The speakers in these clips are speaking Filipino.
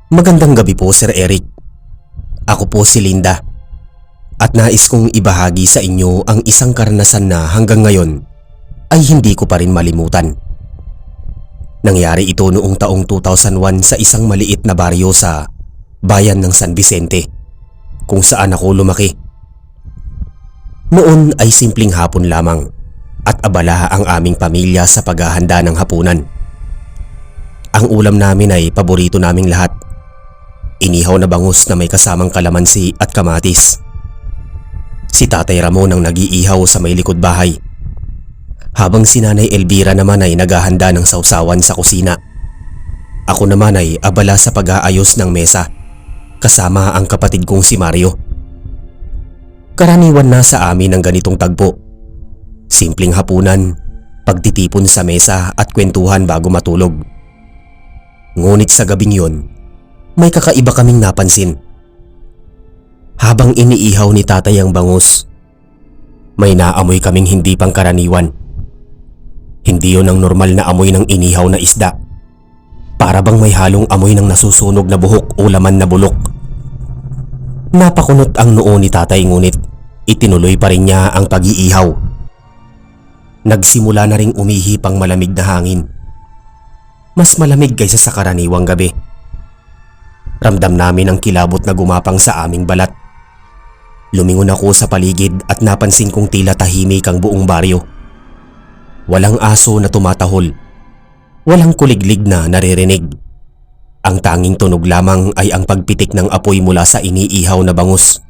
Magandang gabi po, Sir Eric. Ako po si Linda at nais kong ibahagi sa inyo ang isang karanasan na hanggang ngayon ay hindi ko pa rin malimutan. Nangyari ito noong taong 2001 sa isang maliit na baryo sa bayan ng San Vicente kung saan ako lumaki. Noon ay simpleng hapon lamang at abala ang aming pamilya sa paghahanda ng hapunan. Ang ulam namin ay paborito naming lahat. Inihaw na bangus na may kasamang kalamansi at kamatis. Si Tatay Ramon ang nag-iihaw sa may likod bahay, habang si Nanay Elvira naman ay naghahanda ng sausawan sa kusina. Ako naman ay abala sa pag-aayos ng mesa, kasama ang kapatid kong si Mario. Karaniwan na sa amin ang ganitong tagpo. Simpleng hapunan, pagtitipon sa mesa at kwentuhan bago matulog. Ngunit sa gabing yon, may kakaiba kaming napansin. Habang iniihaw ni Tatay ang bangus, may naamoy kaming hindi pangkaraniwan. Hindi yon ang normal na amoy ng inihaw na isda. Para bang may halong amoy ng nasusunog na buhok o laman na bulok. Napakunot ang noo ni Tatay ngunit itinuloy pa rin niya ang pag-iihaw. Nagsimula na ring umihip ang malamig na hangin. Mas malamig kaysa sa karaniwang gabi. Ramdam namin ang kilabot na gumapang sa aming balat. Lumingon ako sa paligid at napansin kong tila tahimik ang buong baryo. Walang aso na tumatahol. Walang kuliglig na naririnig. Ang tanging tunog lamang ay ang pagpitik ng apoy mula sa iniihaw na bangus.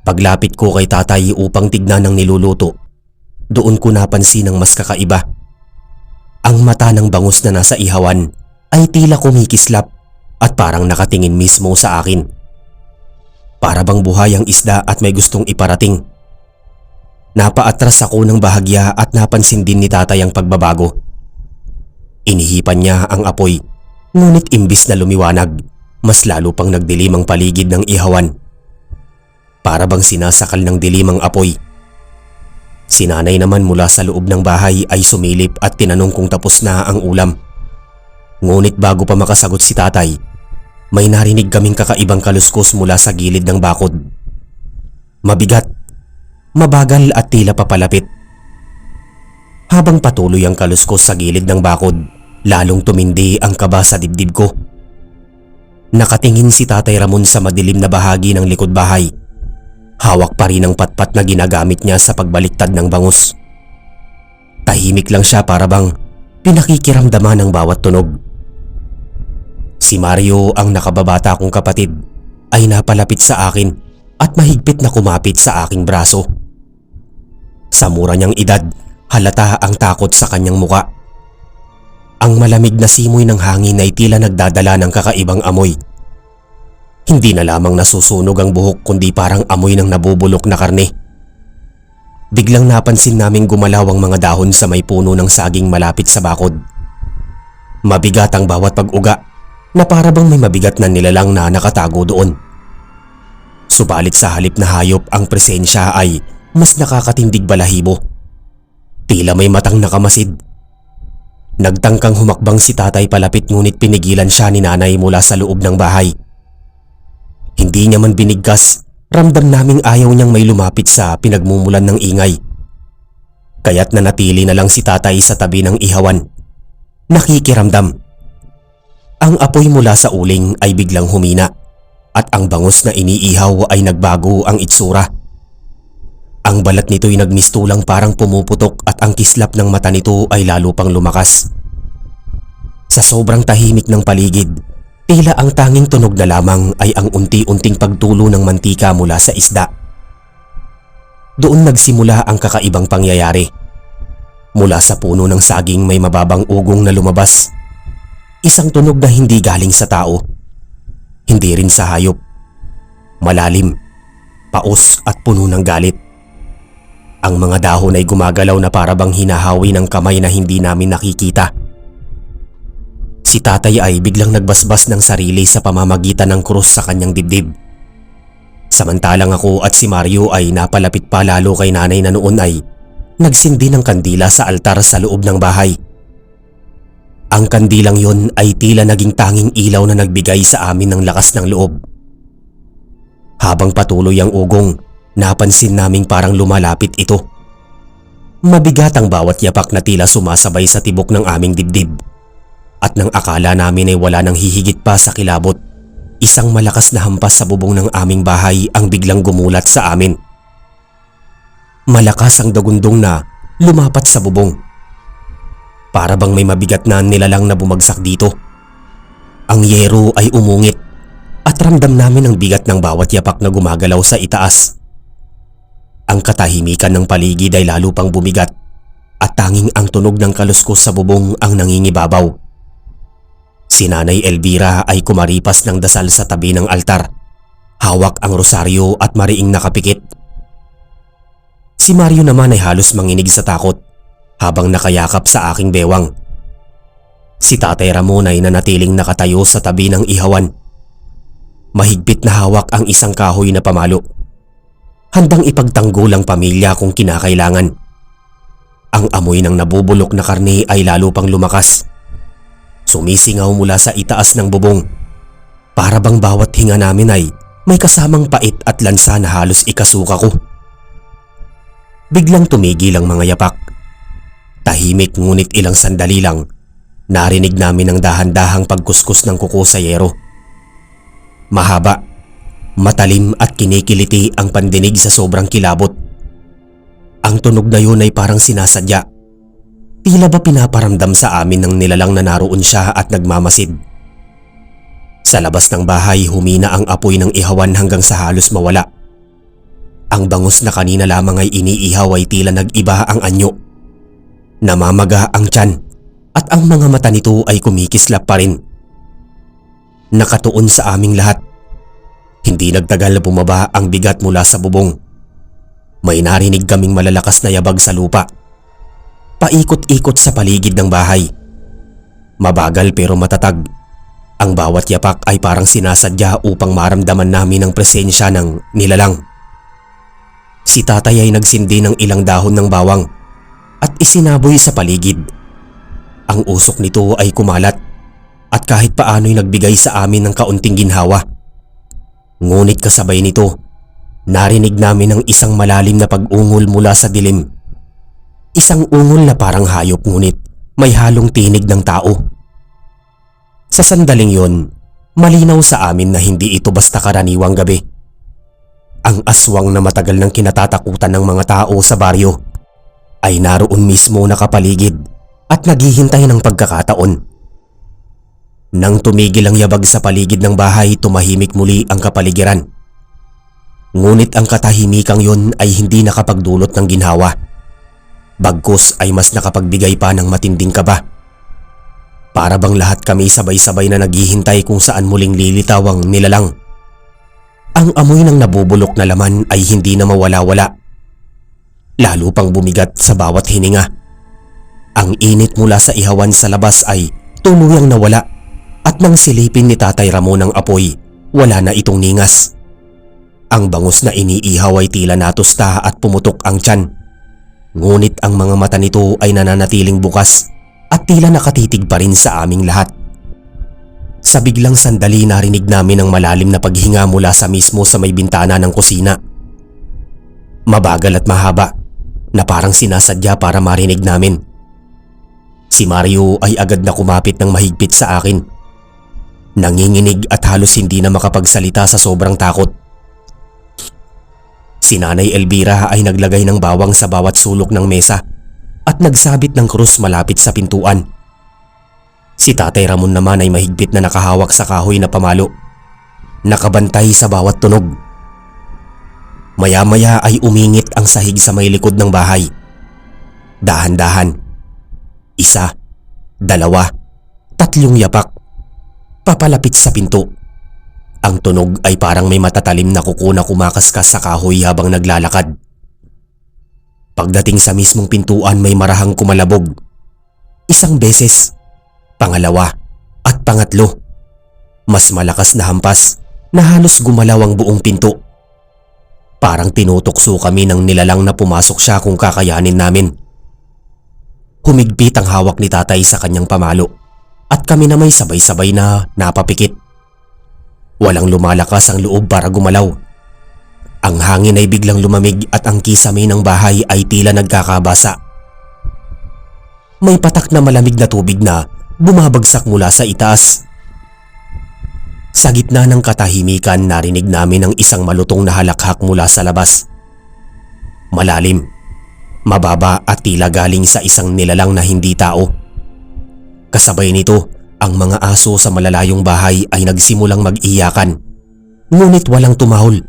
Paglapit ko kay Tatay upang tignan ang niluluto, doon ko napansin ang mas kakaiba. Ang mata ng bangus na nasa ihawan ay tila kumikislap at parang nakatingin mismo sa akin. Para bang buhay ang isda at may gustong iparating. Napaatras ako ng bahagya at napansin din ni Tatay ang pagbabago. Inihipan niya ang apoy, ngunit imbis na lumiwanag, mas lalo pang nagdilim ang paligid ng ihawan. Para bang sinasakal ng dilim ang apoy. Si Nanay naman mula sa loob ng bahay ay sumilip at tinanong kung tapos na ang ulam. Ngunit bago pa makasagot si Tatay, may narinig kaming kakaibang kaluskos mula sa gilid ng bakod. Mabigat, mabagal at tila papalapit. Habang patuloy ang kaluskos sa gilid ng bakod, lalong tumindi ang kaba sa dibdib ko. Nakatingin si Tatay Ramon sa madilim na bahagi ng likod bahay. Hawak pa rin ang patpat na ginagamit niya sa pagbaliktad ng bangus. Tahimik lang siya para bang pinakikiramdaman ng bawat tunog. Si Mario, ang nakababata kong kapatid, ay napalapit sa akin at mahigpit na kumapit sa aking braso. Sa mura niyang edad, halata ang takot sa kanyang muka. Ang malamig na simoy ng hangin ay tila nagdadala ng kakaibang amoy. Hindi na lamang nasusunog ang buhok kundi parang amoy ng nabubulok na karne. Biglang napansin naming gumalaw ang mga dahon sa may puno ng saging malapit sa bakod. Mabigat ang bawat pag-uga na para bang may mabigat na nilalang na nakatago doon. Subalit sa halip na hayop ang presensya ay mas nakakatindig balahibo. Tila may matang nakamasid. Nagtangkang humakbang si Tatay palapit ngunit pinigilan siya ni Nanay mula sa loob ng bahay. Hindi niya man binigkas, ramdam naming ayaw niyang may lumapit sa pinagmumulan ng ingay. Kaya't nanatili na lang si Tatay sa tabi ng ihawan. Nakikiramdam. Ang apoy mula sa uling ay biglang humina at ang bangus na iniihaw ay nagbago ang itsura. Ang balat nito'y nagmistulang parang pumuputok at ang kislap ng mata nito ay lalo pang lumakas. Sa sobrang tahimik ng paligid, tila ang tanging tunog na lamang ay ang unti-unting pagtulo ng mantika mula sa isda. Doon nagsimula ang kakaibang pangyayari. Mula sa puno ng saging may mababang ugong na lumabas. Isang tunog na hindi galing sa tao. Hindi rin sa hayop. Malalim, paos at puno ng galit. Ang mga dahon ay gumagalaw na para bang hinahawi ng kamay na hindi namin nakikita. Si Tatay ay biglang nagbasbas ng sarili sa pamamagitan ng krus sa kanyang dibdib. Samantalang ako at si Mario ay napalapit pa lalo kay Nanay na noon ay nagsindi ng kandila sa altar sa loob ng bahay. Ang kandilang yon ay tila naging tanging ilaw na nagbigay sa amin ng lakas ng loob. Habang patuloy ang ugong, napansin naming parang lumalapit ito. Mabigat ang bawat yapak na tila sumasabay sa tibok ng aming dibdib. At nang akala namin ay wala nang hihigit pa sa kilabot, isang malakas na hampas sa bubong ng aming bahay ang biglang gumulat sa amin. Malakas ang dagundong na lumapat sa bubong. Para bang may mabigat na nilalang na bumagsak dito. Ang yero ay umungit at ramdam namin ang bigat ng bawat yapak na gumagalaw sa itaas. Ang katahimikan ng paligid ay lalo pang bumigat at tanging ang tunog ng kaluskos sa bubong ang nangingibabaw. Si Nanay Elvira ay kumaripas ng dasal sa tabi ng altar. Hawak ang rosaryo at mariing nakapikit. Si Mario naman ay halos manginig sa takot habang nakayakap sa aking bewang. Si Tatay Ramon ay nanatiling nakatayo sa tabi ng ihawan. Mahigpit na hawak ang isang kahoy na pamalo. Handang ipagtanggol ang pamilya kung kinakailangan. Ang amoy ng nabubulok na karne ay lalo pang lumakas. Sumisingaw mula sa itaas ng bubong. Para bang bawat hinga namin ay may kasamang pait at lansa na halos ikasuka ko. Biglang tumigil ang mga yapak. Tahimik ngunit ilang sandali lang, narinig namin ang dahan-dahang pagkuskus ng kuko sa yero. Mahaba, matalim at kinikiliti ang pandinig sa sobrang kilabot. Ang tunog na yun ay parang sinasadya. Tila ba pinaparamdam sa amin ng nilalang na naroon siya at nagmamasid. Sa labas ng bahay humina ang apoy ng ihawan hanggang sa halos mawala. Ang bangus na kanina lamang ay iniihaw ay tila nag-iba ang anyo. Namamaga ang tiyan at ang mga mata nito ay kumikislap pa rin. Nakatuon sa aming lahat. Hindi nagtagal na bumaba ang bigat mula sa bubong. May narinig kaming malalakas na yabag sa lupa. Paikot-ikot sa paligid ng bahay. Mabagal pero matatag. Ang bawat yapak ay parang sinasadya upang maramdaman namin ang presensya ng nilalang. Si Tatay ay nagsindi ng ilang dahon ng bawang at isinaboy sa paligid. Ang usok nito ay kumalat at kahit paano'y nagbigay sa amin ng kaunting ginhawa. Ngunit kasabay nito, narinig namin ang isang malalim na pag-ungol mula sa dilim. Isang ungol na parang hayop ngunit may halong tinig ng tao. Sa sandaling yon, malinaw sa amin na hindi ito basta karaniwang gabi. Ang aswang na matagal nang kinatatakutan ng mga tao sa baryo ay naroon mismo nakapaligid at naghihintay ng pagkakataon. Nang tumigil ang yabag sa paligid ng bahay, tumahimik muli ang kapaligiran. Ngunit ang katahimikang yon ay hindi nakapagdulot ng ginhawa. Bagkus ay mas nakapagbigay pa ng matinding kaba. Para bang lahat kami sabay-sabay na naghihintay kung saan muling lilitaw ang nilalang. Ang amoy ng nabubulok na laman ay hindi na mawala-wala. Lalo pang bumigat sa bawat hininga. Ang init mula sa ihawan sa labas ay tuluyang nawala at nang silipin ni Tatay Ramon ang apoy, wala na itong ningas. Ang bangus na iniihaw ay tila natusta at pumutok ang tiyan. Ngunit ang mga mata nito ay nananatiling bukas at tila nakatitig pa rin sa aming lahat. Sa biglang sandali narinig namin ang malalim na paghinga mula sa mismo sa may bintana ng kusina. Mabagal at mahaba na parang sinasadya para marinig namin. Si Mario ay agad na kumapit ng mahigpit sa akin. Nanginginig at halos hindi na makapagsalita sa sobrang takot. Si Nanay Elvira ay naglagay ng bawang sa bawat sulok ng mesa at nagsabit ng krus malapit sa pintuan. Si Tatay Ramon naman ay mahigpit na nakahawak sa kahoy na pamalo, nakabantay sa bawat tunog. Maya-maya ay umingit ang sahig sa may likod ng bahay. Dahan-dahan. 1, 2, 3 yapak. Papalapit sa pinto. Ang tunog ay parang may matatalim na kuko na kumakaskas sa kahoy habang naglalakad. Pagdating sa mismong pintuan may marahang kumalabog. 1 beses, 2 at 3. Mas malakas na hampas na halos gumalaw ang buong pinto. Parang tinutokso kami ng nilalang na pumasok siya kung kakayanin namin. Humigpit ang hawak ni Tatay sa kanyang pamalo at kami na may sabay-sabay na napapikit. Walang lumalakas ang loob para gumalaw. Ang hangin ay biglang lumamig at ang kisame ng bahay ay tila nagkakabasa. May patak na malamig na tubig na bumabagsak mula sa itaas. Sa gitna ng katahimikan, narinig namin ang isang malutong na halakhak mula sa labas. Malalim, mababa at tila galing sa isang nilalang na hindi tao. Kasabay nito, ang mga aso sa malalayong bahay ay nagsimulang mag-iyakan. Ngunit walang tumahol.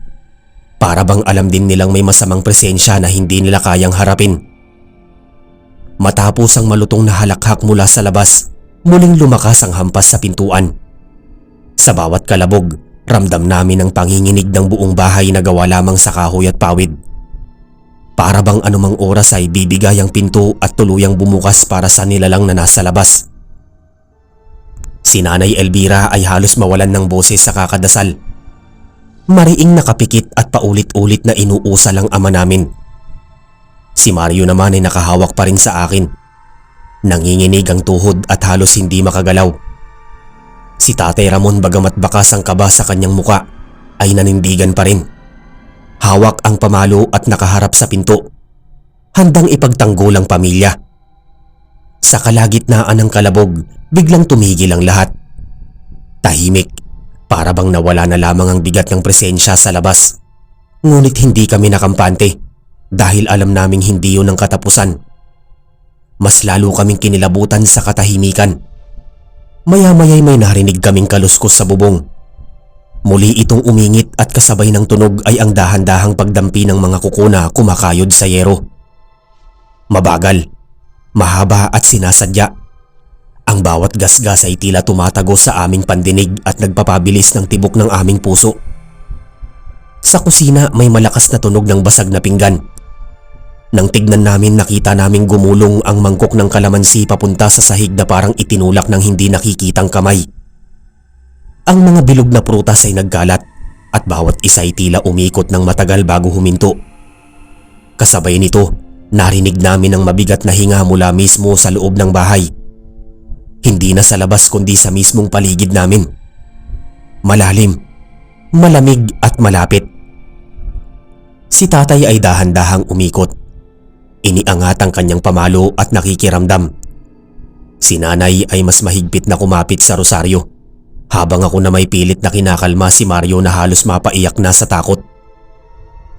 Para bang alam din nilang may masamang presensya na hindi nila kayang harapin. Matapos ang malutong na halakhak mula sa labas, muling lumakas ang hampas sa pintuan. Sa bawat kalabog, ramdam namin ang panginginig ng buong bahay na gawa lamang sa kahoy at pawid. Para bang anumang oras ay bibigay ang pinto at tuluyang bumukas para sa nilalang na nasa labas. Si Nanay Elvira ay halos mawalan ng boses sa kakadasal. Mariing nakapikit at paulit-ulit na inuusal ang ama namin. Si Mario naman ay nakahawak pa rin sa akin. Nanginginig ang tuhod at halos hindi makagalaw. Si Tatay Ramon, bagamat bakas ang kaba sa kanyang muka, ay nanindigan pa rin. Hawak ang pamalo at nakaharap sa pinto, handang ipagtanggol ang pamilya. Sa kalagitnaan ng kalabog, biglang tumigil ang lahat. Tahimik, para bang nawala na lamang ang bigat ng presensya sa labas. Ngunit hindi kami nakampante dahil alam naming hindi yun ang katapusan. Mas lalo kaming kinilabutan sa katahimikan. Maya-maya'y may narinig kaming kaluskos sa bubong. Muli itong umingit at kasabay ng tunog ay ang dahan-dahang pagdampi ng mga kuko na kumakayod sa yero. Mabagal, mahaba at sinasadya. Ang bawat gasgas ay tila tumatagos sa aming pandinig at nagpapabilis ng tibok ng aming puso. Sa kusina may malakas na tunog ng basag na pinggan. Nang tignan namin, nakita naming gumulong ang mangkok ng kalamansi papunta sa sahig na parang itinulak ng hindi nakikitang kamay. Ang mga bilog na prutas ay nagkalat at bawat isa ay tila umikot ng matagal bago huminto. Kasabay nito, narinig namin ang mabigat na hinga mula mismo sa loob ng bahay. Hindi na sa labas kundi sa mismong paligid namin. Malalim, malamig at malapit. Si Tatay ay dahan-dahang umikot. Iniangat ang kanyang pamalo at nakikiramdam. Si Nanay ay mas mahigpit na kumapit sa rosaryo, habang ako na may pilit na kinakalma si Mario na halos mapaiyak na sa takot.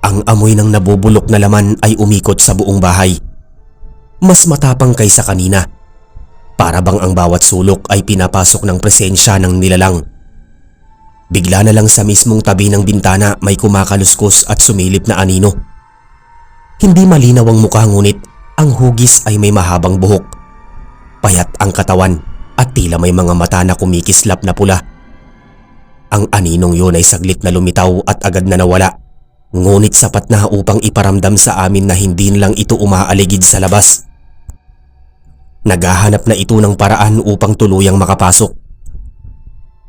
Ang amoy ng nabubulok na laman ay umikot sa buong bahay. Mas matapang kaysa kanina. Para bang ang bawat sulok ay pinapasok ng presensya ng nilalang. Bigla na lang sa mismong tabi ng bintana may kumakaluskos at sumilip na anino. Hindi malinaw ang mukha ngunit ang hugis ay may mahabang buhok. Payat ang katawan at tila may mga mata na kumikislap na pula. Ang aninong yun ay saglit na lumitaw at agad na nawala. Ngunit sapat na upang iparamdam sa amin na hindi lang ito umaaligid sa labas. Naghahanap na ito ng paraan upang tuluyang makapasok.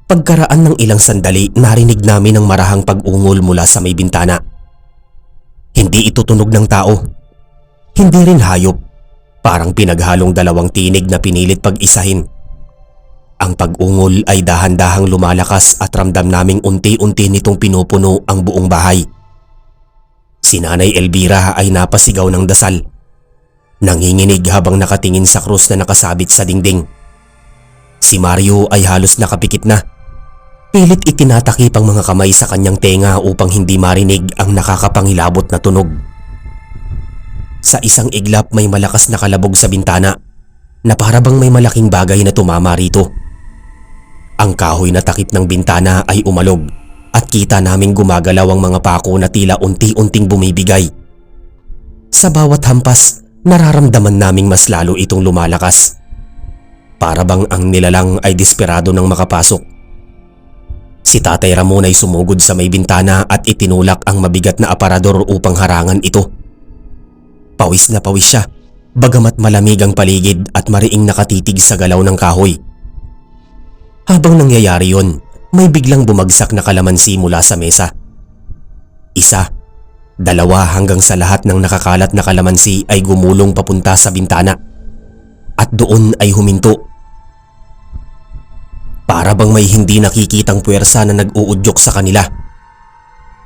Pagkaraan ng ilang sandali, narinig namin ang marahang pag-ungol mula sa may bintana. Hindi ito tunog ng tao. Hindi rin hayop. Parang pinaghalong dalawang tinig na pinilit pag-isahin. Ang pag-ungol ay dahan-dahang lumalakas at ramdam naming unti-unti nitong pinupuno ang buong bahay. Si Nanay Elvira ay napasigaw ng dasal. Nanginginig habang nakatingin sa krus na nakasabit sa dingding. Si Mario ay halos nakapikit na. Pilit itinatakip ang mga kamay sa kanyang tenga upang hindi marinig ang nakakapangilabot na tunog. Sa isang iglap may malakas na kalabog sa bintana na para bang may malaking bagay na tumama rito. Ang kahoy na takip ng bintana ay umalog at kita naming gumagalaw ang mga pako na tila unti-unting bumibigay. Sa bawat hampas, nararamdaman naming mas lalo itong lumalakas. Para bang ang nilalang ay desperado nang makapasok. Si Tatay Ramon ay sumugod sa may bintana at itinulak ang mabigat na aparador upang harangan ito. Pawis na pawis siya, bagamat malamig ang paligid at mariing nakatitig sa galaw ng kahoy. Habang nangyayari yon, may biglang bumagsak na kalamansi mula sa mesa. Isa, dalawa hanggang sa lahat ng nakakalat na kalamansi ay gumulong papunta sa bintana. At doon ay huminto. Para bang may hindi nakikitang puwersa na nag-uudyok sa kanila.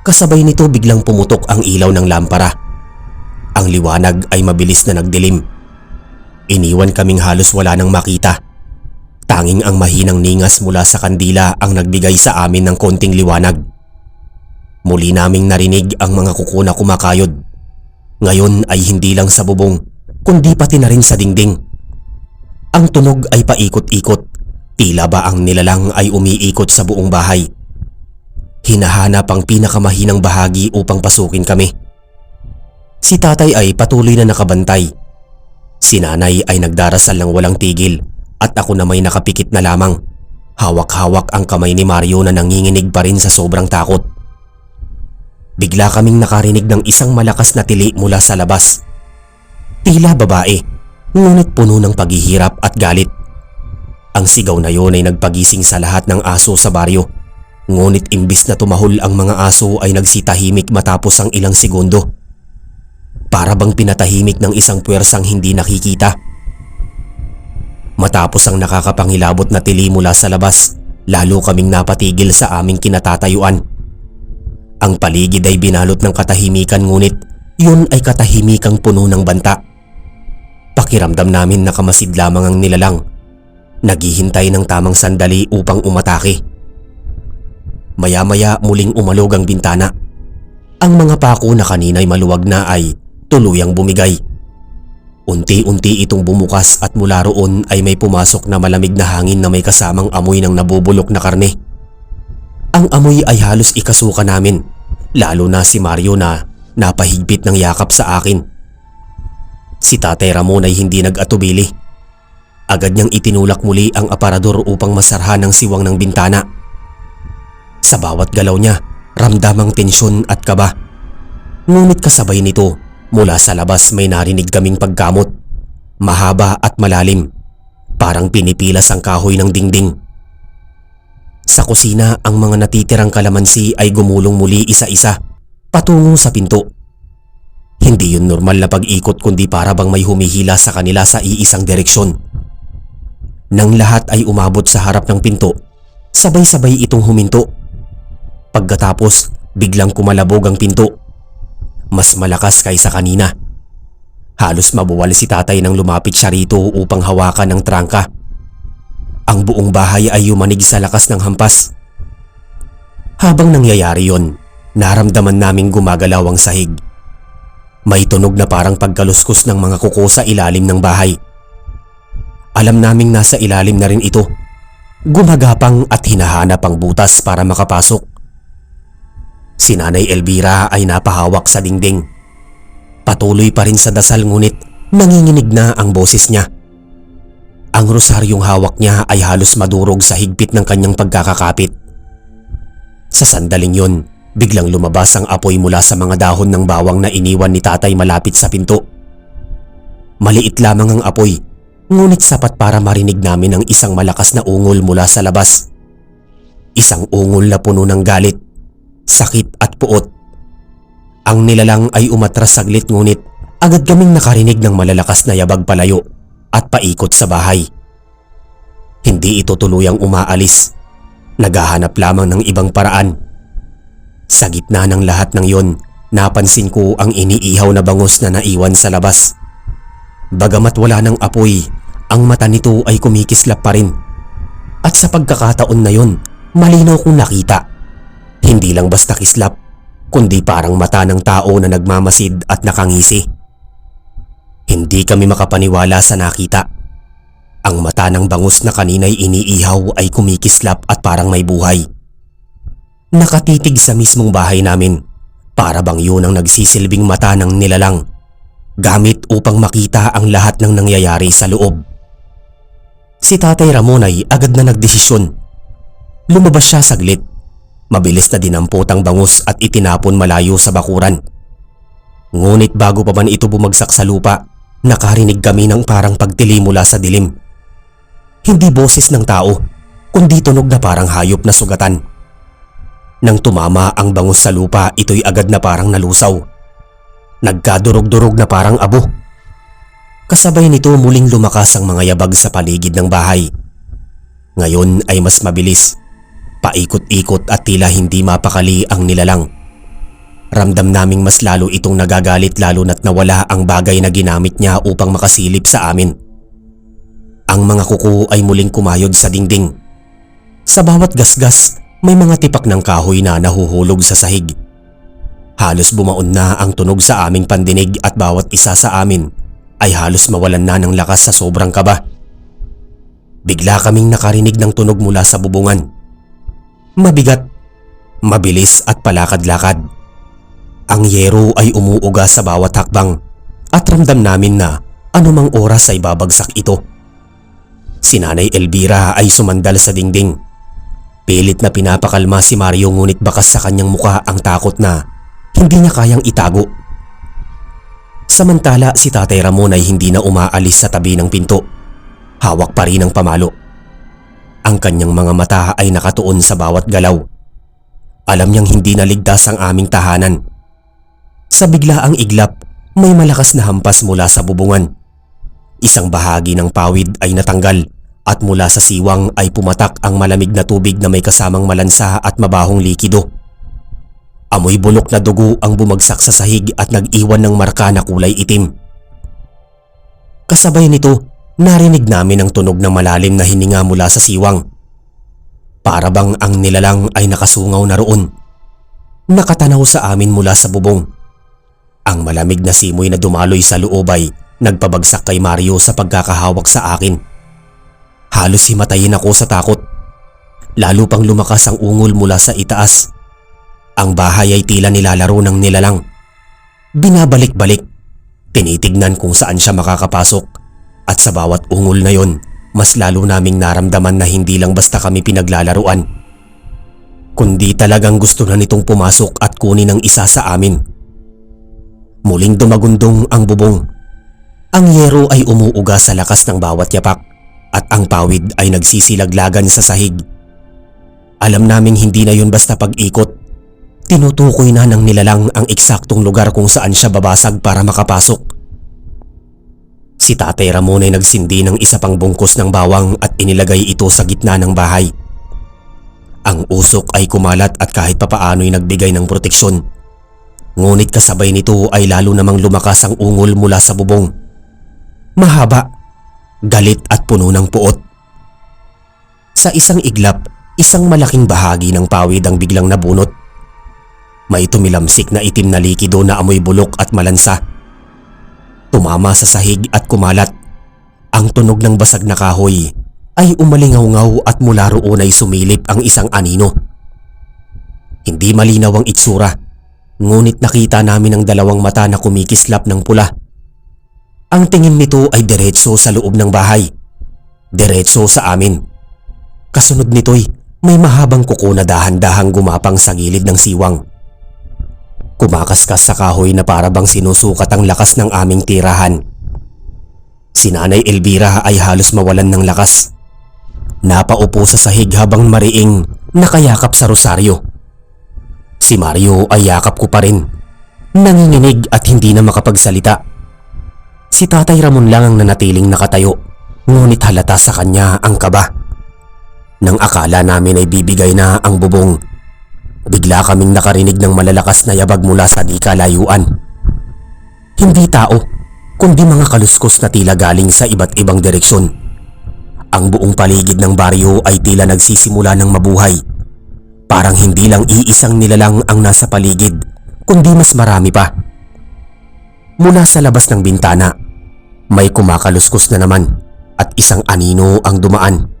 Kasabay nito biglang pumutok ang ilaw ng lampara. Ang liwanag ay mabilis na nagdilim. Iniwan kaming halos wala nang makita. Tanging ang mahinang ningas mula sa kandila ang nagbigay sa amin ng konting liwanag. Muli naming narinig ang mga kuko na kumakayod. Ngayon ay hindi lang sa bubong, kundi pati na rin sa dingding. Ang tunog ay paikot-ikot, tila ba ang nilalang ay umiikot sa buong bahay. Hinahanap ang pinakamahinang bahagi upang pasukin kami. Si tatay ay patuloy na nakabantay. Si nanay ay nagdarasal ng walang tigil at ako na may nakapikit na lamang. Hawak-hawak ang kamay ni Mario na nanginginig pa rin sa sobrang takot. Bigla kaming nakarinig ng isang malakas na tili mula sa labas. Tila babae, ngunit puno ng paghihirap at galit. Ang sigaw na yon ay nagpagising sa lahat ng aso sa baryo. Ngunit imbis na tumahol ang mga aso ay nagsitahimik matapos ang ilang segundo. Para bang pinatahimik ng isang puwersang hindi nakikita. Matapos ang nakakapangilabot na tili mula sa labas, lalo kaming napatigil sa aming kinatatayuan. Ang paligid ay binalot ng katahimikan ngunit yun ay katahimikang puno ng banta. Pakiramdam namin nakamasid lamang ang nilalang. Naghihintay ng tamang sandali upang umatake. Maya-maya muling umalog ang bintana. Ang mga pako na kanina'y maluwag na ay tuluyang bumigay. Unti-unti itong bumukas at mula roon ay may pumasok na malamig na hangin na may kasamang amoy ng nabubulok na karne. Ang amoy ay halos ikasuka namin, lalo na si Mario na napahigpit ng yakap sa akin. Si Tatay Ramon ay hindi nag-atubili. Agad niyang itinulak muli ang aparador upang masarhan ang siwang ng bintana. Sa bawat galaw niya, ramdam ang tensyon at kaba. Ngunit kasabay nito, mula sa labas may narinig kaming pagkamot. Mahaba at malalim, parang pinipilas ang kahoy ng dingding. Sa kusina, ang mga natitirang kalamansi ay gumulong muli isa-isa, patungo sa pinto. Hindi yun normal na pag-ikot kundi para bang may humihila sa kanila sa iisang direksyon. Nang lahat ay umabot sa harap ng pinto, sabay-sabay itong huminto. Pagkatapos, biglang kumalabog ang pinto. Mas malakas kaysa kanina. Halos mabuwal si tatay nang lumapit siya rito upang hawakan ng trangka. Ang buong bahay ay yumanig sa lakas ng hampas. Habang nangyayari yon, naramdaman naming gumagalaw ang sahig. May tunog na parang pagkaluskos ng mga kuko sa ilalim ng bahay. Alam naming nasa ilalim na rin ito. Gumagapang at hinahanap ang butas para makapasok. Si Nanay Elvira ay napahawak sa dingding. Patuloy pa rin sa dasal ngunit nanginginig na ang boses niya. Ang rosaryong hawak niya ay halos madurog sa higpit ng kanyang pagkakakapit. Sa sandaling yon, biglang lumabas ang apoy mula sa mga dahon ng bawang na iniwan ni tatay malapit sa pinto. Maliit lamang ang apoy, ngunit sapat para marinig namin ang isang malakas na ungol mula sa labas. Isang ungol na puno ng galit, sakit at puot. Ang nilalang ay umatras saglit ngunit agad kaming nakarinig ng malalakas na yabag palayo at paikot sa bahay. Hindi ito tuluyang umaalis. Naghahanap lamang ng ibang paraan. Sa gitna ng lahat ng yon, napansin ko ang iniihaw na bangus na naiwan sa labas. Bagamat wala ng apoy, ang mata nito ay kumikislap pa rin. At sa pagkakataon na yon, malinaw kong nakita. Hindi lang basta kislap, kundi parang mata ng tao na nagmamasid at nakangisi. Hindi kami makapaniwala sa nakita. Ang mata ng bangus na kanina'y iniihaw ay kumikislap at parang may buhay. Nakatitig sa mismong bahay namin, para bang yun ang nagsisilbing mata ng nilalang, gamit upang makita ang lahat ng nangyayari sa loob. Si Tatay Ramon ay agad na nagdesisyon. Lumabas siya saglit. Mabilis na dinampot ang bangus at itinapon malayo sa bakuran. Ngunit bago pa man ito bumagsak sa lupa, nakarinig kami ng parang pagtili mula sa dilim. Hindi boses ng tao, kundi tunog na parang hayop na sugatan. Nang tumama ang bangus sa lupa, ito'y agad na parang nalusaw. Nagkadurog-durog na parang abo. Kasabay nito muling lumakas ang mga yabag sa paligid ng bahay. Ngayon ay mas mabilis, paikot-ikot at tila hindi mapakali ang nilalang. Ramdam naming mas lalo itong nagagalit lalo na't nawala ang bagay na ginamit niya upang makasilip sa amin. Ang mga kuko ay muling kumayod sa dingding. Sa bawat gasgas, may mga tipak ng kahoy na nahuhulog sa sahig. Halos bumaon na ang tunog sa aming pandinig at bawat isa sa amin ay halos mawalan na ng lakas sa sobrang kaba. Bigla kaming nakarinig ng tunog mula sa bubungan. Mabigat, mabilis at palakad-lakad. Ang yero ay umuuga sa bawat hakbang at ramdam namin na anumang oras ay babagsak ito. Si Nanay Elvira ay sumandal sa dingding. Pilit na pinapakalma si Mario ngunit bakas sa kanyang muka ang takot na hindi niya kayang itago. Samantala si Tatay Ramon ay hindi na umaalis sa tabi ng pinto. Hawak pa rin ang pamalo. Ang kanyang mga mata ay nakatuon sa bawat galaw. Alam niyang hindi naligtas ang aming tahanan. Sa biglaang iglap, may malakas na hampas mula sa bubungan. Isang bahagi ng pawid ay natanggal at mula sa siwang ay pumatak ang malamig na tubig na may kasamang malansa at mabahong likido. Amoy bulok na dugo ang bumagsak sa sahig at nag-iwan ng marka na kulay itim. Kasabay nito, narinig namin ang tunog ng malalim na hininga mula sa siwang. Para bang ang nilalang ay nakasungaw na roon. Nakatanaw sa amin mula sa bubong. Ang malamig na simoy na dumaloy sa loob ay nagpabagsak kay Mario sa pagkakahawak sa akin. Halos himatayin ako sa takot. Lalo pang lumakas ang ungol mula sa itaas. Ang bahay ay tila nilalaro ng nilalang. Binabalik-balik, tinitignan kung saan siya makakapasok. At sa bawat ungol na yon, mas lalo naming naramdaman na hindi lang basta kami pinaglalaruan, kundi talagang gusto na nitong pumasok at kunin ang isa sa amin. Muling dumagundong ang bubong. Ang yero ay umuuga sa lakas ng bawat yapak at ang pawid ay nagsisilaglagan sa sahig. Alam naming hindi na yun basta pag-ikot. Tinutukoy na ng nilalang ang eksaktong lugar kung saan siya babasag para makapasok. Si Tatay Ramon ay nagsindi ng isa pang bungkos ng bawang at inilagay ito sa gitna ng bahay. Ang usok ay kumalat at kahit papaano'y nagbigay ng proteksyon. Ngunit kasabay nito ay lalo namang lumakas ang ungol mula sa bubong. Mahaba, galit at puno ng puot. Sa isang iglap, isang malaking bahagi ng pawid ang biglang nabunot. May tumilamsik na itim na likido na amoy bulok at malansa. Tumama sa sahig at kumalat. Ang tunog ng basag na kahoy ay umalingaw-ngaw at mula roon ay sumilip ang isang anino. Hindi malinaw ang itsura. Ngunit nakita namin ang dalawang mata na kumikislap ng pula. Ang tingin nito ay diretso sa loob ng bahay. Diretso sa amin. Kasunod nito'y may mahabang kuko na dahan-dahang gumapang sa gilid ng siwang. Kumakaskas sa kahoy na para bang sinusukat ang lakas ng aming tirahan. Si Nanay Elvira ay halos mawalan ng lakas. Napaupo sa sahig habang mariing nakayakap sa rosaryo. Si Mario ay yakap ko pa rin, nanginginig at hindi na makapagsalita. Si Tatay Ramon lang ang nanatiling nakatayo, ngunit halata sa kanya ang kaba. Nang akala namin ay bibigay na ang bubong, bigla kaming nakarinig ng malalakas na yabag mula sa di kalayuan. Hindi tao, kundi mga kaluskos na tila galing sa iba't ibang direksyon. Ang buong paligid ng baryo ay tila nagsisimula ng mabuhay. Parang hindi lang iisang nilalang ang nasa paligid, kundi mas marami pa. Mula sa labas ng bintana, may kumakaluskos na naman at isang anino ang dumaan.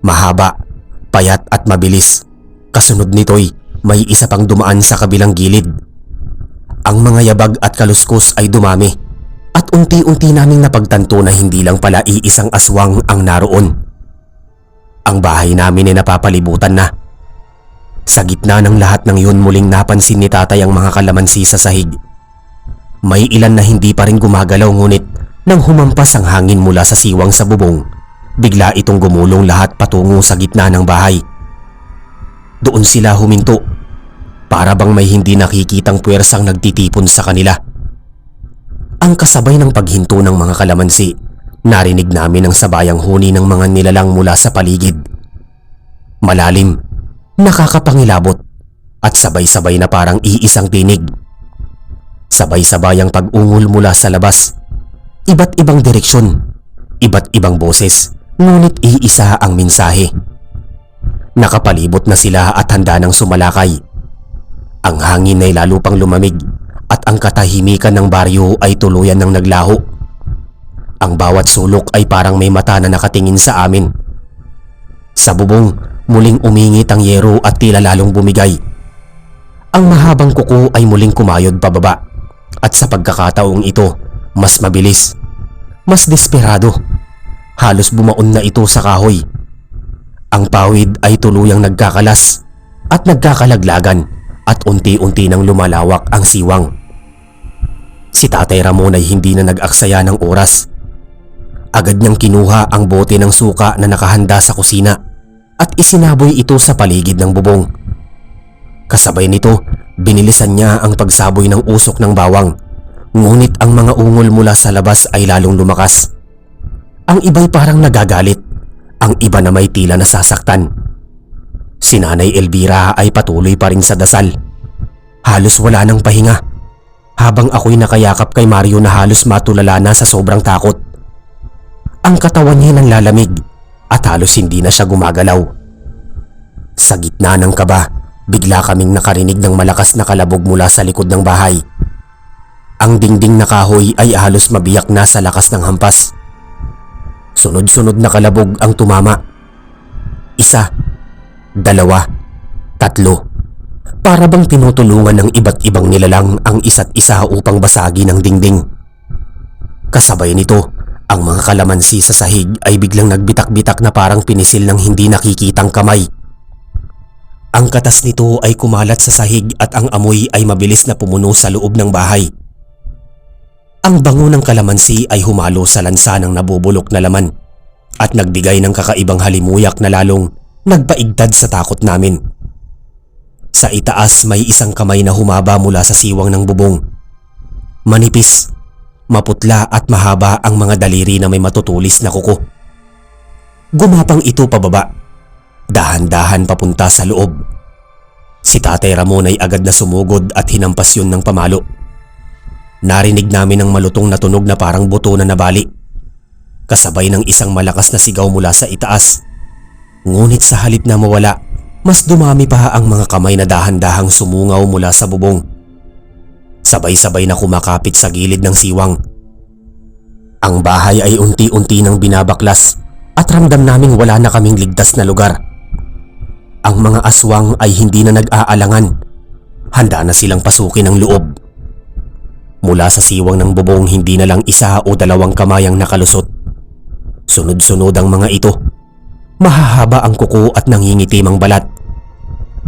Mahaba, payat at mabilis. Kasunod nito'y may isa pang dumaan sa kabilang gilid. Ang mga yabag at kaluskos ay dumami at unti-unti naming napagtanto na hindi lang pala iisang aswang ang naroon. Ang bahay namin ay napapalibutan na. Sa gitna ng lahat ng yun muling napansin ni Tatay ang mga kalamansi sa sahig. May ilan na hindi pa rin gumagalaw ngunit nang humampas ang hangin mula sa siwang sa bubong, bigla itong gumulong lahat patungo sa gitna ng bahay. Doon sila huminto, para bang may hindi nakikitang puwersang nagtitipon sa kanila. Ang kasabay ng paghinto ng mga kalamansi, narinig namin ang sabayang huni ng mga nilalang mula sa paligid. Malalim, nakakapangilabot, at sabay-sabay na parang iisang tinig. Sabay-sabay ang pag-ungol mula sa labas. Iba't ibang direksyon, iba't ibang boses, ngunit iisa ang mensahe. Nakapalibot na sila at handa ng sumalakay. Ang hangin ay lalo pang lumamig at ang katahimikan ng baryo ay tuluyan ng naglaho. Ang bawat sulok ay parang may mata na nakatingin sa amin. Sa bubong, muling umingit ang yero at tila lalong bumigay. Ang mahabang kuko ay muling kumayod pababa at sa pagkakataong ito, mas mabilis, mas desperado. Halos bumaon na ito sa kahoy. Ang pawid ay tuluyang nagkakalas at nagkakalaglagan at unti-unti nang lumalawak ang siwang. Si Tatay Ramon ay hindi na nag-aksaya ng oras. Agad niyang kinuha ang bote ng suka na nakahanda sa kusina at isinaboy ito sa paligid ng bubong. Kasabay nito, binilisan niya ang pagsaboy ng usok ng bawang, ngunit ang mga ungol mula sa labas ay lalong lumakas. Ang iba'y parang nagagalit, ang iba na may tila nasasaktan. Si Nanay Elvira ay patuloy pa rin sa dasal. Halos wala nang pahinga, habang ako'y nakayakap kay Mario na halos matulala na sa sobrang takot. Ang katawan niya nang lalamig at halos hindi na siya gumagalaw. Sa gitna ng kaba, bigla kaming nakarinig ng malakas na kalabog mula sa likod ng bahay. Ang dingding na kahoy ay halos mabiyak na sa lakas ng hampas. Sunod-sunod na kalabog ang tumama. Isa, dalawa, tatlo. Para bang tinutulungan ng iba't ibang nilalang ang isa't isa upang basagin ang dingding. Kasabay nito, ang mga kalamansi sa sahig ay biglang nagbitak-bitak na parang pinisil ng hindi nakikitang kamay. Ang katas nito ay kumalat sa sahig at ang amoy ay mabilis na pumuno sa loob ng bahay. Ang bango ng kalamansi ay humalo sa lansa ng nabubulok na laman at nagbigay ng kakaibang halimuyak na lalong nagpaigtad sa takot namin. Sa itaas may isang kamay na humaba mula sa siwang ng bubong. Manipis, maputla at mahaba ang mga daliri na may matutulis na kuko. Gumapang ito pababa, dahan-dahan papunta sa loob. Si Tatay Ramon ay agad na sumugod at hinampas yun ng pamalo. Narinig namin ang malutong na tunog na parang buto na nabali, kasabay ng isang malakas na sigaw mula sa itaas. Ngunit sa halip na mawala, mas dumami pa ang mga kamay na dahan-dahang sumungaw mula sa bubong. Sabay-sabay na kumakapit sa gilid ng siwang. Ang bahay ay unti-unti nang binabaklas at ramdam naming wala na kaming ligtas na lugar. Ang mga aswang ay hindi na nag-aalangan. Handa na silang pasukin ang loob. Mula sa siwang ng bubong hindi na lang isa o dalawang kamay ang nakalusot. Sunod-sunod ang mga ito. Mahahaba ang kuko at nangingitim ang balat.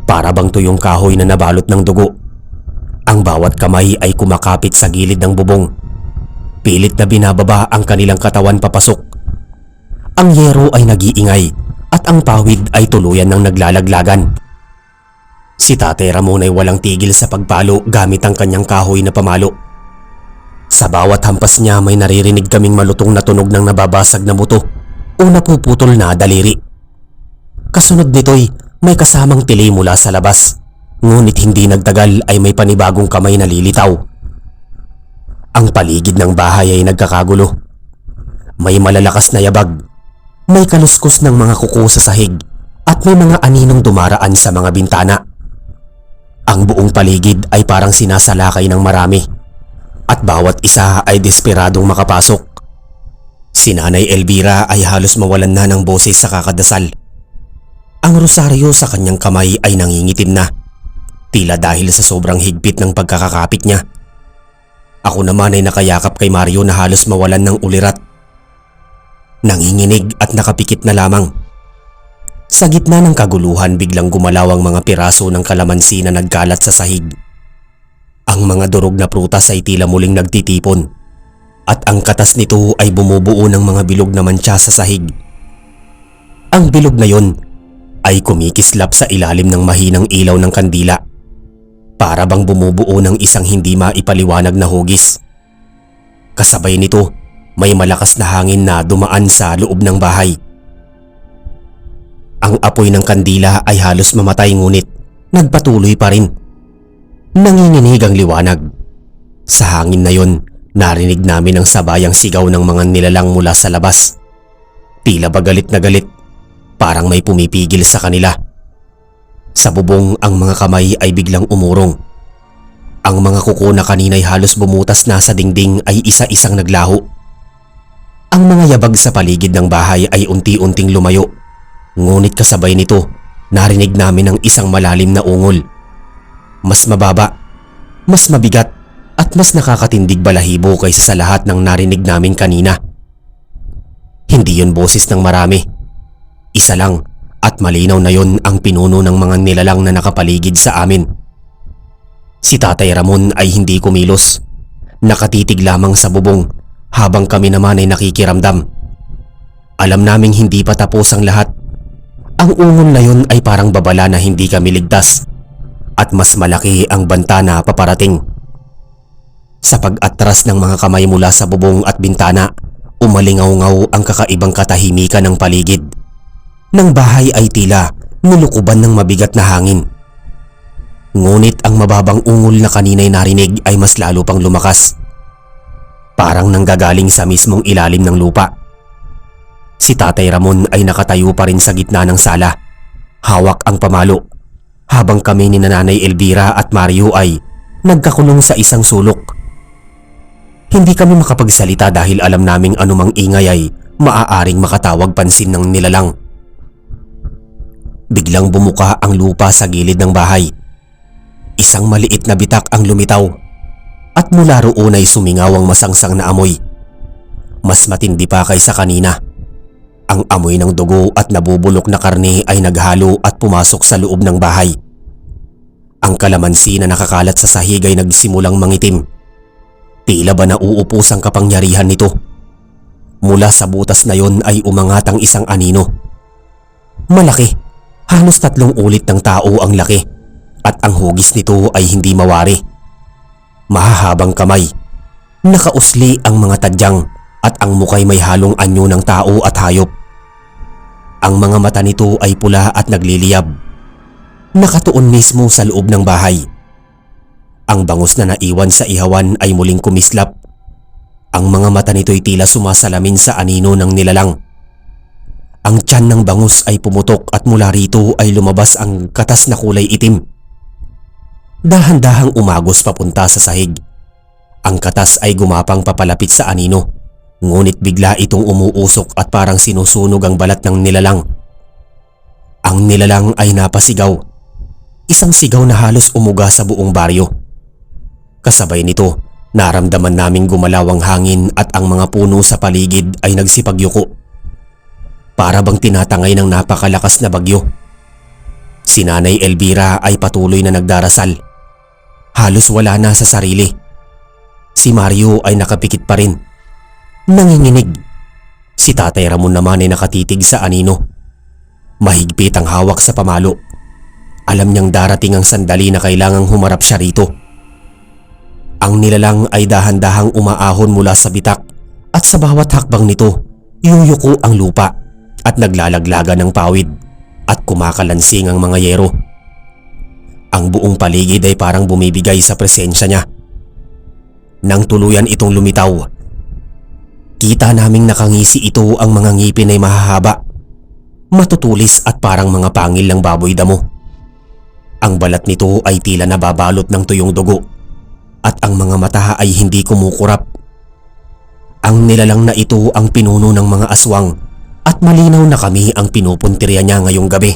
Para bang tuyong kahoy na nabalot ng dugo. Ang bawat kamay ay kumakapit sa gilid ng bubong. Pilit na binababa ang kanilang katawan papasok. Ang yero ay nag-iingay at ang pawid ay tuluyan ng naglalaglagan. Si Tatay Ramon ay walang tigil sa pagpalo gamit ang kanyang kahoy na pamalo. Sa bawat hampas niya may naririnig kaming malutong na tunog ng nababasag na buto o napuputol na daliri. Kasunod nito'y may kasamang tili mula sa labas, ngunit hindi nagtagal ay may panibagong kamay na lilitaw. Ang paligid ng bahay ay nagkakagulo. May malalakas na yabag, may kaluskos ng mga kuko sa sahig at may mga aninong dumaraan sa mga bintana. Ang buong paligid ay parang sinasalakay ng marami at bawat isa ay desperadong makapasok. Si Nanay Elvira ay halos mawalan na ng boses sa kakadasal. Ang rosaryo sa kanyang kamay ay nangingitim na, tila dahil sa sobrang higpit ng pagkakakapit niya. Ako naman ay nakayakap kay Mario na halos mawalan ng ulirat. Nanginginig at nakapikit na lamang. Sa gitna ng kaguluhan biglang gumalaw ang mga piraso ng kalamansi na nagkalat sa sahig. Ang mga durog na prutas ay tila muling nagtitipon at ang katas nito ay bumubuo ng mga bilog na mantsa sa sahig. Ang bilog na yon ay kumikislap sa ilalim ng mahinang ilaw ng kandila, para bang bumubuo ng isang hindi maipaliwanag na hugis. Kasabay nito, May malakas na hangin na dumaan sa loob ng bahay. Ang apoy ng kandila ay halos mamatay ngunit nagpatuloy pa rin. Nanginginig ang liwanag. Sa hangin na yon, narinig namin ang sabayang sigaw ng mga nilalang mula sa labas. Tila ba galit na galit, parang may pumipigil sa kanila. Sa bubong ang mga kamay ay biglang umurong. Ang mga kuko na kanina'y halos bumutas na sa dingding ay isa-isang naglaho. Ang mga yabag sa paligid ng bahay ay unti-unting lumayo. Ngunit kasabay nito, narinig namin ang isang malalim na ungol. Mas mababa, mas mabigat at mas nakakatindig balahibo kaysa sa lahat ng narinig namin kanina. Hindi yun boses ng marami. Isa lang at malinaw na yun ang pinuno ng mga nilalang na nakapaligid sa amin. Si Tatay Ramon ay hindi kumilos. Nakatitig lamang sa bubong habang kami naman ay nakikiramdam. Alam naming hindi pa tapos ang lahat. Ang ungol na yun ay parang babala na hindi kami ligtas at mas malaki ang banta na paparating. Sa pag-atras ng mga kamay mula sa bubong at bintana, umalingaw-ngaw ang kakaibang katahimikan ng paligid. Ng bahay ay tila nulukuban ng mabigat na hangin. Ngunit ang mababang ungol na kanina'y narinig ay mas lalo pang lumakas. Parang nanggagaling sa mismong ilalim ng lupa. Si Tatay Ramon ay nakatayo pa rin sa gitna ng sala. Hawak ang pamalo. Habang kami ni Nanay Elvira at Mario ay nagkakulong sa isang sulok. Hindi kami makapagsalita dahil alam naming anumang ingay ay maaaring makatawag pansin ng nilalang. Biglang bumuka ang lupa sa gilid ng bahay. Isang maliit na bitak ang lumitaw at mula roon ay sumingaw ang masangsang na amoy. Mas matindi pa kaysa kanina. Ang amoy ng dugo at nabubulok na karne ay naghalo at pumasok sa loob ng bahay. Ang kalamansi na nakakalat sa sahig ay nagsimulang mangitim. Tila ba nauupos ang kapangyarihan nito? Mula sa butas na yon ay umangat ang isang anino. Malaki, halos 3 ulit ng tao ang laki at ang hugis nito ay hindi mawari. Mahahabang kamay, nakausli ang mga tadyang at ang mukay may halong anyo ng tao at hayop. Ang mga mata nito ay pula at nagliliyab. Nakatuon mismo sa loob ng bahay. Ang bangus na naiwan sa ihawan ay muling kumislap. Ang mga mata nito'y tila sumasalamin sa anino ng nilalang. Ang tiyan ng bangus ay pumutok at mula rito ay lumabas ang katas na kulay itim. Dahan-dahang umagos papunta sa sahig. Ang katas ay gumapang papalapit sa anino. Ngunit bigla itong umuusok at parang sinusunog ang balat ng nilalang. Ang nilalang ay napasigaw. Isang sigaw na halos umuga sa buong baryo. Kasabay nito, naramdaman naming gumalaw ang hangin at ang mga puno sa paligid ay nagsipagyuko. Para bang tinatangay ng napakalakas na bagyo. Si Nanay Elvira ay patuloy na nagdarasal. Halos wala na sa sarili. Si Mario ay nakapikit pa rin. Nanginginig. Si Tatay Ramon naman ay nakatitig sa anino. Mahigpit ang hawak sa pamalo. Alam niyang darating ang sandali na kailangang humarap siya rito. Ang nilalang ay dahan-dahang umaahon mula sa bitak at sa bawat hakbang nito, yuyuko ang lupa at naglalaglagan ng pawid at kumakalansing ang mga yero. Ang buong paligid ay parang bumibigay sa presensya niya. Nang tuluyan itong lumitaw, kita naming nakangisi ito ang mga ngipin ay mahahaba, matutulis at parang mga pangil ng baboy damo. Ang balat nito ay tila nababalot ng tuyong dugo at ang mga mata ay hindi kumukurap. Ang nilalang na ito ang pinuno ng mga aswang at malinaw na kami ang pinupuntirya niya ngayong gabi.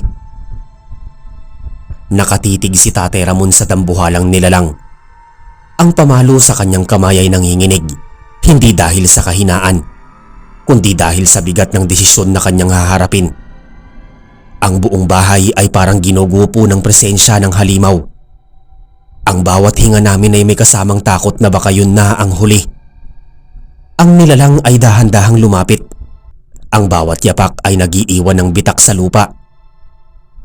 Nakatitig si Tatay Ramon sa dambuhalang nilalang. Ang pamalo sa kanyang kamay ay nanginginig, hindi dahil sa kahinaan, kundi dahil sa bigat ng desisyon na kanyang haharapin. Ang buong bahay ay parang ginugupo ng presensya ng halimaw. Ang bawat hinga namin ay may kasamang takot na baka yun na ang huli. Ang nilalang ay dahan-dahang lumapit. Ang bawat yapak ay nagiiwan ng bitak sa lupa.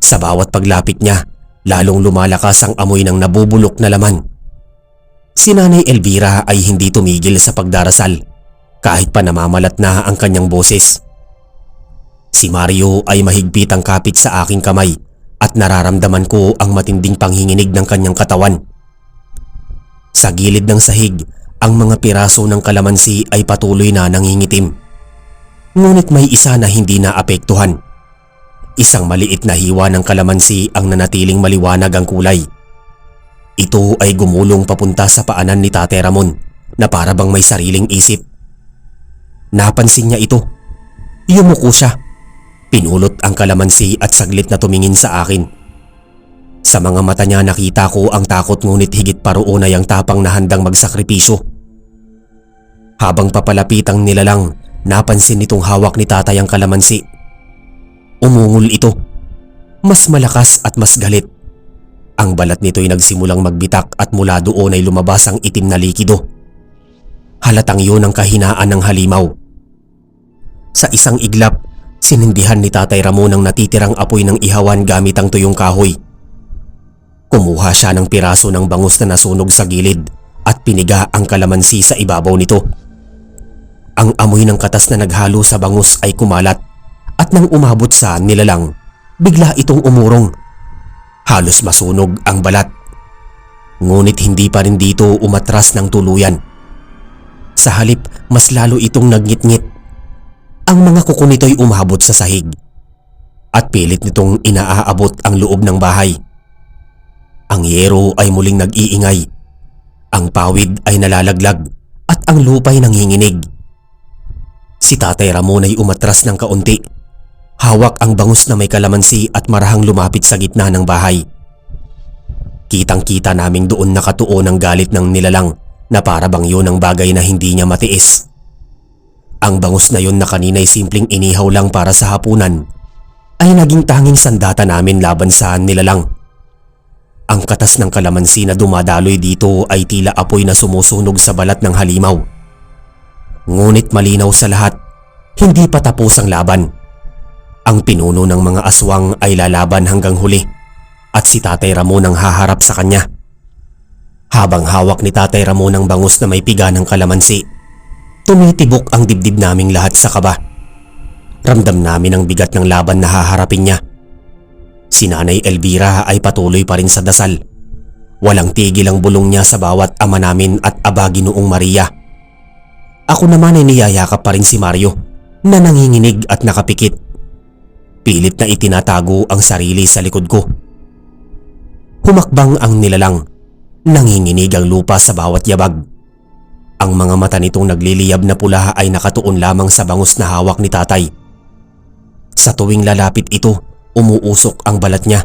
Sa bawat paglapit niya, lalong lumalakas ang amoy ng nabubulok na laman. Si Nanay Elvira ay hindi tumigil sa pagdarasal. kahit pa namamalat na ang kanyang boses. Si Mario ay mahigpit ang kapit sa aking kamay at nararamdaman ko ang matinding panghinginig ng kanyang katawan. Sa gilid ng sahig, ang mga piraso ng kalamansi ay patuloy na nangingitim. Ngunit may isa na hindi naapektuhan. Isang maliit na hiwa ng kalamansi ang nanatiling maliwanag ang kulay. Ito ay gumulong papunta sa paanan ni Tatay Ramon na para bang may sariling isip. Napansin niya ito. Yumuko siya. Pinulot ang kalamansi at saglit na tumingin sa akin. Sa mga mata niya nakita ko ang takot, ngunit higit pa roon ay ang tapang na handang magsakripisyo. Habang papalapit ang nilalang, napansin nitong hawak ni Tatay ang kalamansi. Umungol ito. Mas malakas at mas galit. Ang balat nito'y nagsimulang magbitak at mula doon ay lumabas ang itim na likido. Halatang yun ang kahinaan ng halimaw. Sa isang iglap, sinindihan ni Tatay Ramon ang natitirang apoy ng ihawan gamit ang tuyong kahoy. Kumuha siya ng piraso ng bangus na nasunog sa gilid at piniga ang kalamansi sa ibabaw nito. Ang amoy ng katas na naghalo sa bangus ay kumalat at nang umabot sa nilalang, bigla itong umurong. Halos masunog ang balat. Ngunit hindi pa rin dito umatras ng tuluyan. Sa halip, mas lalo itong nagngit-ngit. Ang mga kuko nito'y umabot sa sahig at pilit nitong inaaabot ang loob ng bahay. Ang yero ay muling nag-iingay. Ang pawid ay nalalaglag at ang lupa'y nanginginig. Si Tatay Ramon ay umatras ng kaunti. Hawak ang bangus na may kalamansi at marahang lumapit sa gitna ng bahay. Kitang-kita naming doon nakatuon ang galit ng nilalang na para bang yun ang bagay na hindi niya matiis. Ang bangus na yun na kanina'y simpleng inihaw lang para sa hapunan ay naging tanging sandata namin laban sa nilalang. Ang katas ng kalamansi na dumadaloy dito ay tila apoy na sumusunog sa balat ng halimaw. Ngunit malinaw sa lahat, hindi pa tapos ang laban. Ang pinuno ng mga aswang ay lalaban hanggang huli at si Tatay Ramon ang haharap sa kanya. Habang hawak ni Tatay Ramon ang bangus na may piga ng kalamansi, tumitibok ang dibdib naming lahat sa kaba. Ramdam namin ang bigat ng laban na haharapin niya. Si Nanay Elvira ay patuloy pa rin sa dasal. Walang tigil ang bulong niya sa bawat ama namin at Aba Ginoong Maria. Ako naman ay niyayakap pa rin si Mario na nanginginig at nakapikit. Pilit na itinatago ang sarili sa likod ko. Humakbang ang nilalang. Nanginginig ang lupa sa bawat yabag. Ang mga mata nitong nagliliyab na pula ay nakatuon lamang sa bangus na hawak ni Tatay. Sa tuwing lalapit ito, umuusok ang balat niya.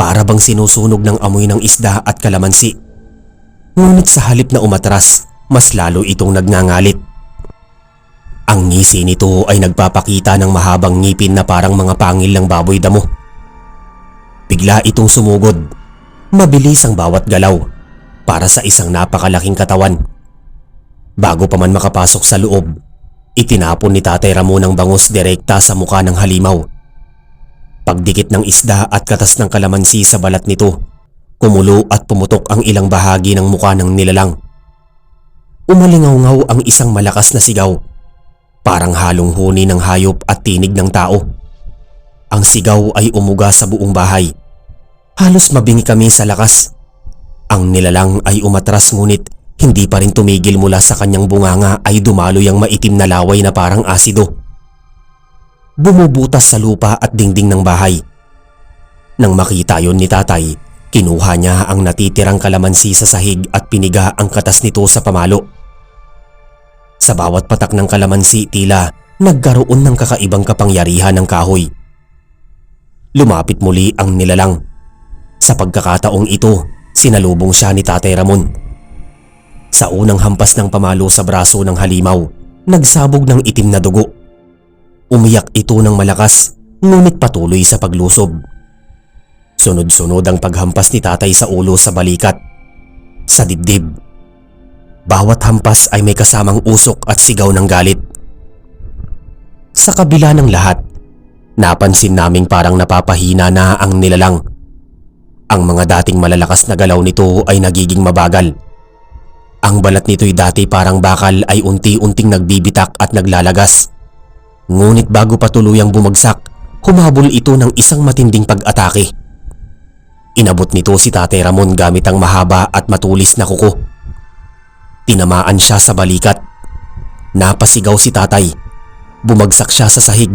Para bang sinusunog ng amoy ng isda at kalamansi. Ngunit sa halip na umatras, mas lalo itong nagngangalit. Ang ngisi nito ay nagpapakita ng mahabang ngipin na parang mga pangil ng baboy damo. Bigla itong sumugod. Mabilis ang bawat galaw para sa isang napakalaking katawan. Bago pa man makapasok sa loob, itinapon ni Tatay Ramon ang bangus direkta sa mukha ng halimaw. Pagdikit ng isda at katas ng kalamansi sa balat nito, kumulo at pumutok ang ilang bahagi ng mukha ng nilalang. Umalingaw-ngaw ang isang malakas na sigaw. Parang halong huni ng hayop at tinig ng tao. Ang sigaw ay umuga sa buong bahay. Halos mabingi kami sa lakas. Ang nilalang ay umatras, ngunit hindi pa rin tumigil. Mula sa kanyang bunganga ay dumaloy ang maitim na laway na parang asido. Bumubutas sa lupa at dingding ng bahay. Nang makita yon ni Tatay, kinuha niya ang natitirang kalamansi sa sahig at piniga ang katas nito sa pamalo. Sa bawat patak ng kalamansi, tila nagkaroon ng kakaibang kapangyarihan ng kahoy. Lumapit muli ang nilalang. Sa pagkakataong ito, sinalubong siya ni Tatay Ramon. Sa unang hampas ng pamalo sa braso ng halimaw, nagsabog ng itim na dugo. Umiyak ito ng malakas, ngunit patuloy sa paglusob. Sunod-sunod ang paghampas ni Tatay sa ulo, sa balikat, sa dibdib. Bawat hampas ay may kasamang usok at sigaw ng galit. Sa kabila ng lahat, napansin naming parang napapahina na ang nilalang. Ang mga dating malalakas na galaw nito ay nagiging mabagal. Ang balat nito'y dati parang bakal ay unti-unting nagbibitak at naglalagas. Ngunit bago pa tuluyang bumagsak, humabol ito ng isang matinding pag-atake. Inabot nito si Tatay Ramon gamit ang mahaba at matulis na kuko. Tinamaan siya sa balikat. Napasigaw si tatay. Bumagsak siya sa sahig.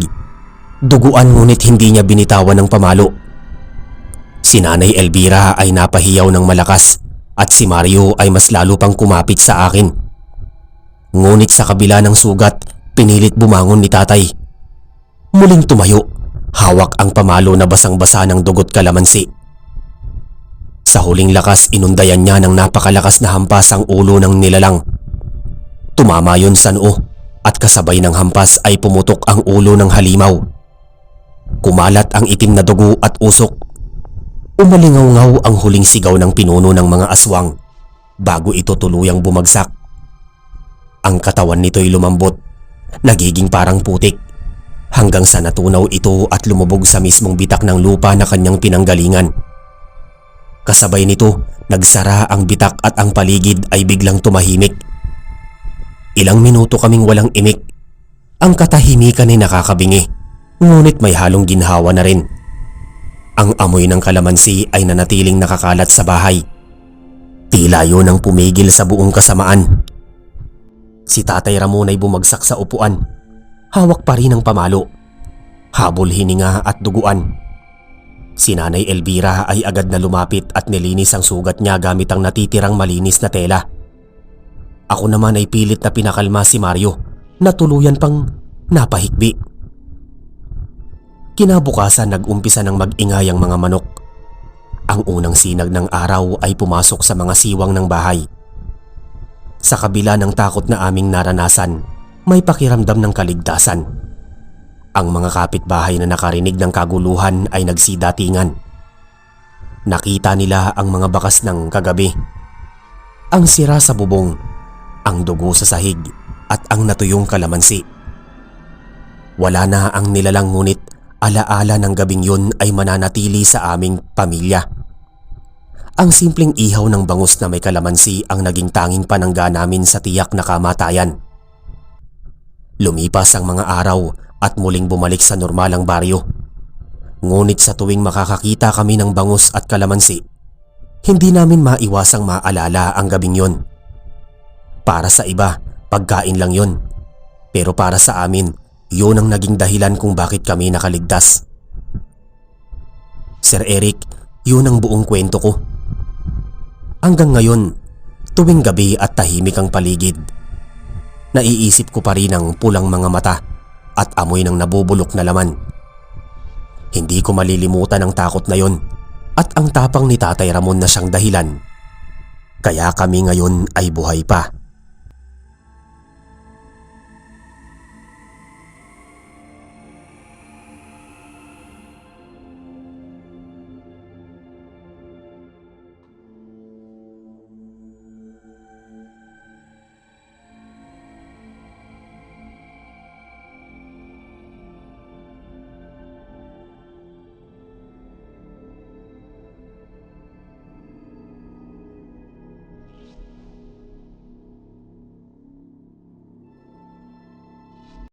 Duguan ngunit hindi niya binitawan ng pamalo. Si Nanay Elvira ay napahiyaw ng malakas at si Mario ay mas lalo pang kumapit sa akin. Ngunit sa kabila ng sugat, pinilit bumangon ni tatay. Muling tumayo, hawak ang pamalo na basang-basa ng dugot kalamansi. Sa huling lakas, inundayan niya ng napakalakas na hampas ang ulo ng nilalang. Tumama yun sa noo at kasabay ng hampas ay pumutok ang ulo ng halimaw. Kumalat ang itim na dugo at usok. Umalingaw-ngaw ang huling sigaw ng pinuno ng mga aswang bago ito tuluyang bumagsak. Ang katawan nito'y lumambot, nagiging parang putik, hanggang sa natunaw ito at lumubog sa mismong bitak ng lupa na kanyang pinanggalingan. Kasabay nito, nagsara ang bitak at ang paligid ay biglang tumahimik. Ilang minuto kaming walang imik. Ang katahimikan ay nakakabingi, ngunit may halong ginhawa na rin. Ang amoy ng kalamansi ay nanatiling nakakalat sa bahay. Tila yun ang pumigil sa buong kasamaan. Si Tatay Ramon ay bumagsak sa upuan. Hawak pa rin ang pamalo. Habol hininga at duguan. Si Nanay Elvira ay agad na lumapit at nilinis ang sugat niya gamit ang natitirang malinis na tela. Ako naman ay pilit na pinakalma si Mario na tuluyan pang napahikbi. Kinabukasan nag-umpisa ng mag-ingay ang mga manok. Ang unang sinag ng araw ay pumasok sa mga siwang ng bahay. Sa kabila ng takot na aming naranasan, may pakiramdam ng kaligtasan. Ang mga kapitbahay na nakarinig ng kaguluhan ay nagsidatingan. Nakita nila ang mga bakas ng kagabi, ang sira sa bubong, ang dugo sa sahig at ang natuyong kalamansi. Wala na ang nilalang ngunit alaala ng gabing yun ay mananatili sa aming pamilya. Ang simpleng ihaw ng bangus na may kalamansi ang naging tanging panangga namin sa tiyak na kamatayan. Lumipas ang mga araw at muling bumalik sa normal ang baryo. Ngunit sa tuwing makakakita kami ng bangus at kalamansi, hindi namin maiwasang maalala ang gabing yun. Para sa iba, pagkain lang yun. Pero para sa amin, yun ang naging dahilan kung bakit kami nakaligtas. Sir Eric, yun ang buong kwento ko. Hanggang ngayon, tuwing gabi at tahimik ang paligid, naiisip ko pa rin ang pulang mga mata at amoy ng nabubulok na laman. Hindi ko malilimutan ang takot na yon at ang tapang ni Tatay Ramon na siyang dahilan kaya kami ngayon ay buhay pa.